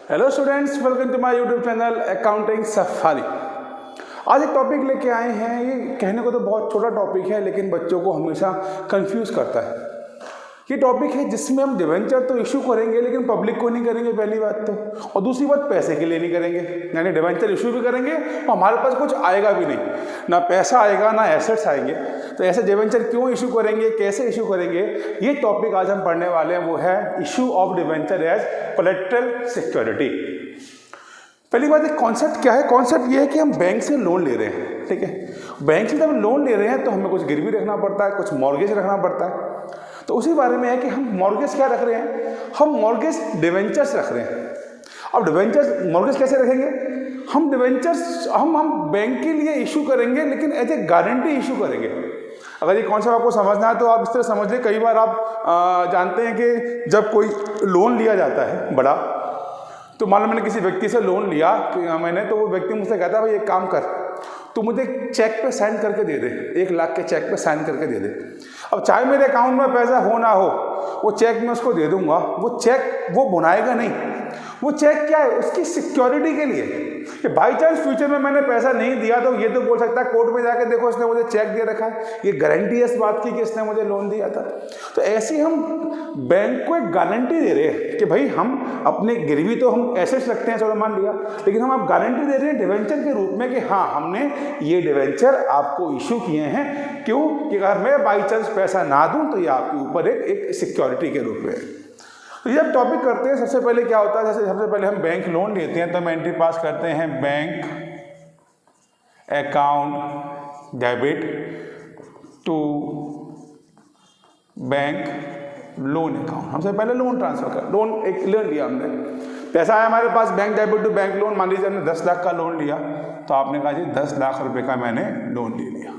Hello students, welcome to my YouTube channel accounting safari. आज एक topic लेके आए हैं। ये कहने को तो बहुत छोटा टॉपिक है, लेकिन बच्चों को हमेशा कंफ्यूज करता है। ये टॉपिक है जिसमें हम डिवेंचर तो इशू करेंगे, लेकिन पब्लिक को नहीं करेंगे, पहली बात तो। और दूसरी बात, पैसे के लिए नहीं करेंगे। यानी डिवेंचर इशू भी करेंगे और हमारे पास कुछ आएगा भी नहीं, ना पैसा आएगा ना एसेट्स आएंगे। तो ऐसे डिवेंचर क्यों इशू करेंगे, कैसे इशू करेंगे, ये टॉपिक आज हम पढ़ने वाले हैं। वो है issue of debenture as collateral security. पहली बात, एक कॉन्सेप्ट क्या है? कॉन्सेप्ट ये है कि हम बैंक से लोन ले रहे हैं, ठीक है। बैंक से जब हम लोन ले रहे हैं तो हमें कुछ गिरवी रखना पड़ता है, कुछ मॉर्गेज रखना पड़ता है। तो उसी बारे में है कि हम मॉर्गेज क्या रख रहे हैं। हम मॉर्गेज डिवेंचर्स रख रहे हैं। अब डिवेंचर्स मॉर्गेज कैसे रखेंगे? हम डिवेंचर्स हम बैंक के लिए इशू करेंगे, लेकिन एज ए गारंटी इशू करेंगे। अगर ये कॉन्सेप्ट आपको समझना है तो आप इस तरह समझ लें। कई बार आप जानते हैं कि जब कोई लोन लिया जाता है बड़ा, तो मान लो मैंने किसी व्यक्ति से लोन लिया तो वो व्यक्ति मुझसे कहता है, भाई एक काम कर, तू मुझे चेक पे साइन करके दे दे, 1 लाख के चेक पे साइन करके दे दे। अब चाहे मेरे अकाउंट में पैसा हो ना हो, वो चेक मैं उसको दे दूंगा। वो चेक वो बुनाएगा नहीं। वो चेक क्या है? उसकी सिक्योरिटी के लिए, कि बाई चांस फ्यूचर में मैंने पैसा नहीं दिया तो ये तो बोल सकता है कोर्ट में जाके, देखो इसने मुझे चेक दे रखा है, ये गारंटी है इस बात की कि इसने मुझे लोन दिया था। तो ऐसे हम बैंक को एक गारंटी दे रहे हैं कि भाई हम अपने गिरवी तो हम एसेट्स रखते हैं, चलो मान लिया, लेकिन हम आप गारंटी दे रहे हैं डिवेंचर के रूप में कि हाँ, हमने ये डिवेंचर आपको इशू किए हैं। क्यों? कि अगर मैं बाई चांस पैसा ना दूं तो ये आपके ऊपर एक सिक्योरिटी के रूप में। तो जब टॉपिक करते हैं, सबसे पहले क्या होता है, जैसे सबसे पहले हम बैंक लोन लेते हैं तो हम एंट्री पास करते हैं, bank account debit to bank loan account. हमसे पहले लोन ट्रांसफर कर, लोन लिया हमने, पैसा आया हमारे पास, bank debit to bank loan. मान लीजिए हमने 10 लाख का लोन लिया, तो आपने कहा जी 10 लाख रुपए का मैंने लोन ले लिया,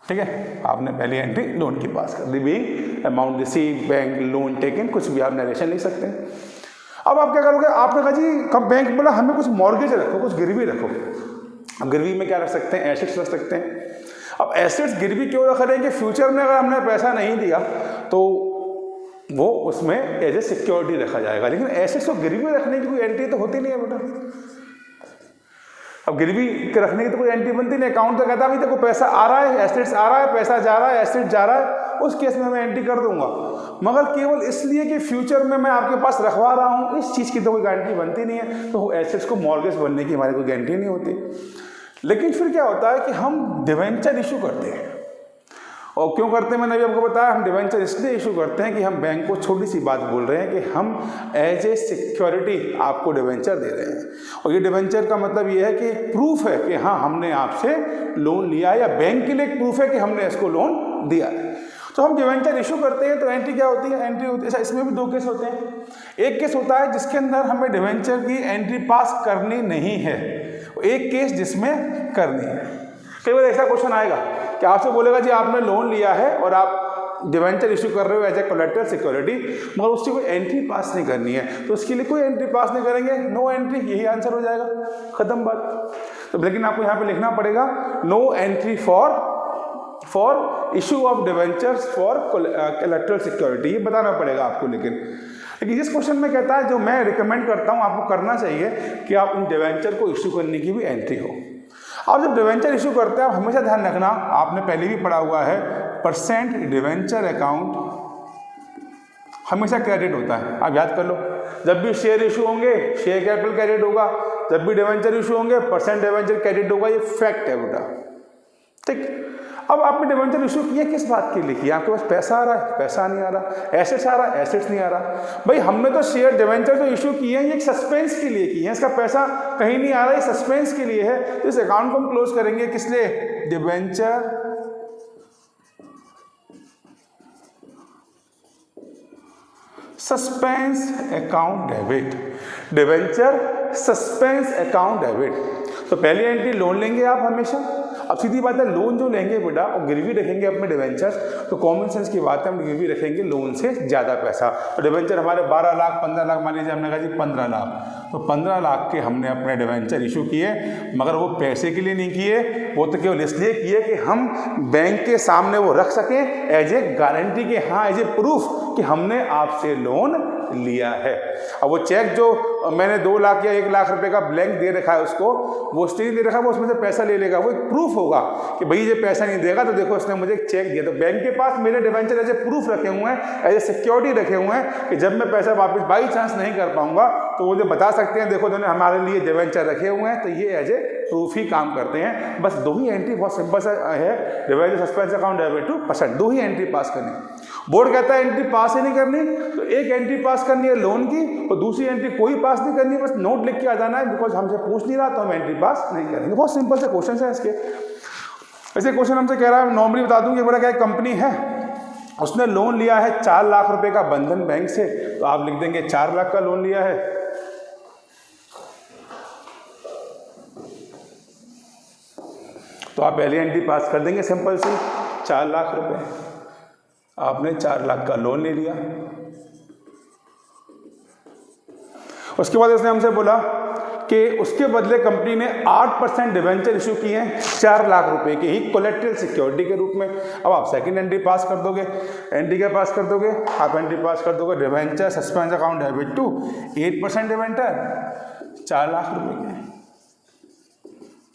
ठीक है। आपने पहली एंट्री लोन की पास कर दी, being amount receive, bank loan taken, कुछ भी आप नरेशन लिख सकते हैं। अब आप क्या करोगे? आपने कहा जी, कब बैंक बोला हमें कुछ मॉर्गेज रखो, कुछ गिरवी रखो। अब गिरवी में क्या रख सकते हैं? एसेट्स रख सकते हैं। अब एसेट्स गिरवी क्यों रख रहे हैं? कि फ्यूचर में अगर हमने पैसा नहीं दिया तो वो उसमें एज ए सिक्योरिटी रखा जाएगा। लेकिन एसेट्स को गिरवी रखने की कोई एंट्री तो होती नहीं है बेटा। अब गिरवी रखने की तो कोई एंट्री बनती नहीं। अकाउंट तो कहता है भाई देखो पैसा आ रहा है, एसेट्स आ रहा है, पैसा जा रहा है, एसेट जा रहा है, उस केस में मैं एंट्री कर दूंगा। मगर केवल इसलिए कि फ्यूचर में मैं आपके पास रखवा रहा हूं, इस चीज़ की तो कोई गारंटी बनती नहीं है। तो एसेट्स को मॉर्गेज बनने की हमारी कोई गारंटी नहीं होती। लेकिन फिर क्या होता है कि हम डिवेंचर इशू करते हैं। और क्यों करते हैं? मैंने अभी आपको बताया, हम डिवेंचर इसलिए इशू करते हैं कि हम बैंक को छोटी सी बात बोल रहे हैं कि हम एज ए सिक्योरिटी आपको डिवेंचर दे रहे हैं। और ये डिवेंचर का मतलब ये है कि प्रूफ है कि हाँ, हमने आपसे लोन लिया है, या बैंक के लिए एक प्रूफ है कि हमने इसको लोन दिया है। तो हम डिवेंचर इशू करते हैं। तो एंट्री क्या होती है? एंट्री होती है, इसमें भी 2 केस होते हैं। एक केस होता है जिसके अंदर हमें डिवेंचर की एंट्री पास करनी नहीं है, एक केस जिसमें करनी है। कई बार ऐसा क्वेश्चन आएगा कि आपसे बोलेगा जी आपने लोन लिया है और आप डिवेंचर इशू कर रहे हो एज ए कोलैटरल सिक्योरिटी, मगर उसकी कोई एंट्री पास नहीं करनी है, तो उसके लिए कोई एंट्री पास नहीं करेंगे, नो एंट्री, यही आंसर हो जाएगा, खत्म बात। तो लेकिन आपको यहाँ पे लिखना पड़ेगा no entry for issue of debentures for collateral security, ये बताना पड़ेगा आपको। लेकिन जिस क्वेश्चन में कहता है, जो मैं रिकमेंड करता हूँ आपको करना चाहिए कि आप उन डिवेंचर को इशू करने की भी एंट्री हो। आप जब डिवेंचर इशू करते हैं, आप हमेशा ध्यान रखना, आपने पहले भी पढ़ा हुआ है, परसेंट डिवेंचर अकाउंट हमेशा क्रेडिट होता है। आप याद कर लो, जब भी शेयर इशू होंगे शेयर कैपिटल क्रेडिट होगा, जब भी डिवेंचर इशू होंगे परसेंट डिवेंचर क्रेडिट होगा। ये फैक्ट है बेटा, ठीक। अब आपने डिवेंचर इशू किया किस बात के लिए किया? आपके पास पैसा आ रहा है, पैसा नहीं आ रहा, एसेट्स आ रहा है, एसेट्स नहीं आ रहा। भाई हमने तो शेयर डिवेंचर तो इशू किए हैं, ये एक सस्पेंस के लिए किए हैं, इसका पैसा कहीं नहीं आ रहा है, सस्पेंस के लिए है। तो इस अकाउंट को हम क्लोज करेंगे, किस लिए? Debenture suspense account debit, debenture suspense account debit. तो पहली एंट्री लोन लेंगे आप हमेशा। अब सीधी बात है, लोन जो लेंगे बेटा और गिरवी रखेंगे अपने डिवेंचर्स, तो कॉमन सेंस की बात है, हम ये भी रखेंगे लोन से ज़्यादा पैसा। तो डिवेंचर हमारे 12 लाख 15 लाख मान लीजिए, हमने कहा जी 15 लाख, तो 15 लाख के हमने अपने डिवेंचर इशू किए, मगर वो पैसे के लिए नहीं किए, वो तो केवल इसलिए किए कि हम बैंक के सामने वो रख सकें एज ए गारंटी के, हाँ एज ए प्रूफ कि हमने आपसे लोन लिया है। अब वो चेक जो मैंने 2 लाख या 1 लाख रुपए का ब्लैंक दे रखा है उसको, वो इसलिए दे रखा है वो उसमें से पैसा ले लेगा, वो एक प्रूफ होगा कि भाई ये पैसा नहीं देगा तो देखो इसने मुझे एक चेक दिया। तो बैंक के पास मेरे डिवेंचर एज ए प्रूफ रखे हुए हैं, एज ए सिक्योरिटी रखे हुए हैं कि जब मैं पैसा वापस बाई चांस नहीं कर पाऊंगा तो वो जो बता सकते हैं देखो उन्होंने हमारे लिए डिवेंचर रखे हुए हैं, तो ये एज ए प्रूफ ही काम करते हैं। बस 2 ही एंट्री, बहुत सिंपल सा है, debenture suspense account debit two percent, 2 ही एंट्री पास करनी। बोर्ड कहता है एंट्री पास ही नहीं करनी, तो एक एंट्री पास करनी है लोन की और दूसरी एंट्री कोई पास नहीं करनी, बस नोट लिख के आ जाना है, बिकॉज हमसे पूछ नहीं रहा तो हम एंट्री पास नहीं करेंगे। बहुत सिंपल से क्वेश्चन है इसके। ऐसे क्वेश्चन हमसे कह रहा है, नॉर्मली बता दूं कि बड़ा क्या कंपनी है, उसने लोन लिया है 4 लाख रुपए का बंधन बैंक से, तो आप लिख देंगे 4 लाख का लोन लिया है। तो आप पहली एंट्री पास कर देंगे सिंपल सी, 4 लाख रुपए, आपने 4 लाख का लोन ले लिया। उसके बाद उसने हमसे बोला कि उसके बदले कंपनी ने 8% डिवेंचर इशू किए हैं 4 लाख रुपए के ही कोलेट्रल सिक्योरिटी के रूप में। अब आप सेकंड एंट्री पास कर दोगे, एंट्री क्या पास कर दोगे, आप एंट्री पास कर दोगे debenture suspense account debit to 8% debenture 4 lakh रुपए के,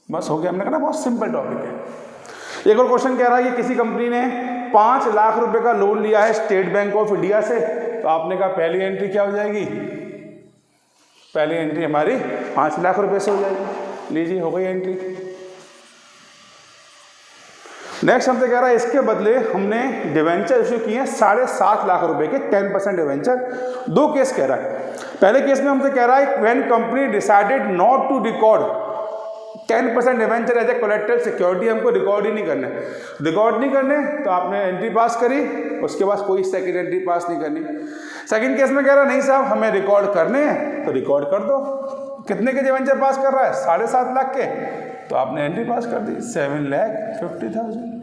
बस हो गया। हमने कहा बहुत सिंपल टॉपिक है। एक और क्वेश्चन कह रहा है कि किसी कंपनी ने 5 लाख रुपए का लोन लिया है स्टेट बैंक ऑफ इंडिया से, तो आपने कहा पहली एंट्री क्या हो जाएगी, पहली एंट्री हमारी 5 लाख रुपए से हो जाएगी। लीजिए हो गई एंट्री। नेक्स्ट हमसे कह रहा है इसके बदले हमने डिवेंचर इशू किए हैं 7.5 लाख रुपए के 10% डिवेंचर। 2 केस कह रहा है। पहले केस में हमसे कह रहा है when company decided not to record 10% debenture as a collateral security, हमको रिकॉर्ड ही नहीं करने, रिकॉर्ड नहीं करने, तो आपने एंट्री पास करी, उसके बाद कोई सेकंड एंट्री पास नहीं करनी। सेकंड केस में कह रहा नहीं साहब हमें रिकॉर्ड करने हैं, तो रिकॉर्ड कर दो। कितने के डिवेंचर पास कर रहा है, 7.5 लाख के, तो आपने एंट्री पास कर दी 7,50,000।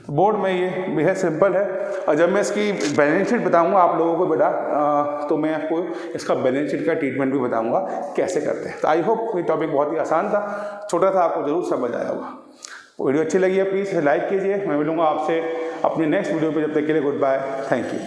बोर्ड में ये बेहद सिंपल है। और जब मैं इसकी बैलेंस शीट बताऊंगा आप लोगों को बेटा, तो मैं आपको इसका बैलेंस शीट का ट्रीटमेंट भी बताऊंगा कैसे करते हैं। तो आई होप ये टॉपिक बहुत ही आसान था, छोटा था, आपको जरूर समझ आया होगा। वीडियो अच्छी लगी है प्लीज़ लाइक कीजिए। मैं मिलूंगा आपसे अपनी नेक्स्ट वीडियो पे, जब तक के लिए गुड बाय, थैंक यू।